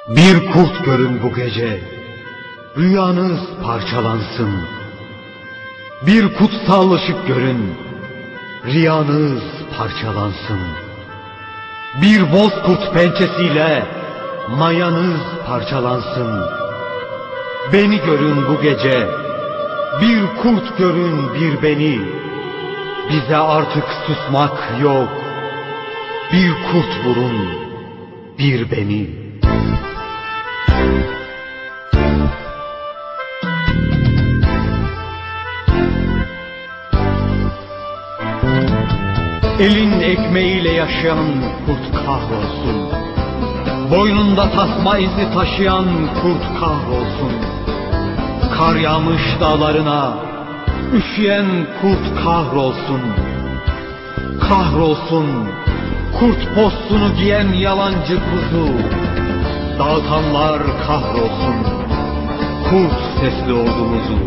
Bir kurt görün bu gece, rüyanız parçalansın. Bir kutsal ışık görün, riyanız parçalansın. Bir bozkurt pençesiyle mayanız parçalansın. Beni görün bu gece, bir kurt görün bir beni. Bize artık susmak yok, bir kurt vurun bir beni. Elin ekmeğiyle yaşayan kurt kahrolsun. Boynunda tasma izi taşıyan kurt kahrolsun. Kar yağmış dağlarına üşüyen kurt kahrolsun. Kahrolsun kurt postunu giyen yalancı kuzu. Dağıtanlar kahrolsun kurt sesli ordumuzu.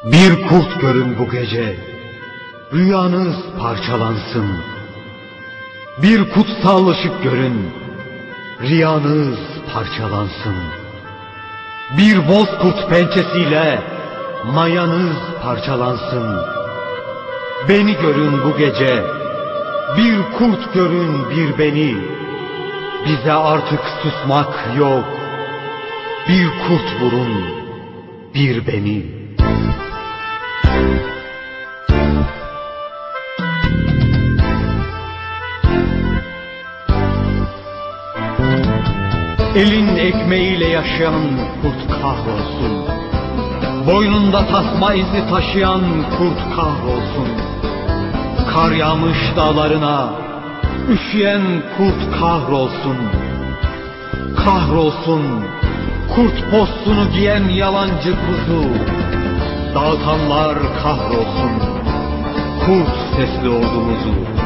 Bir kurt görün bu gece, rüyanız parçalansın. Bir kutsal ışık görün, riyanız parçalansın. Bir bozkurt pençesiyle mayanız parçalansın. Beni görün bu gece, bir kurt görün bir beni. Bize artık susmak yok, bir kurt vurun bir beni. Elin ekmeğiyle yaşayan kurt kahrolsun. Boynunda tasma izi taşıyan kurt kahrolsun. Kar yağmış dağlarına üşüyen kurt kahrolsun. Kahrolsun kurt postunu giyen yalancı kuzu. Dağıtanlar kahrolsun kurt sesli ordumuzu.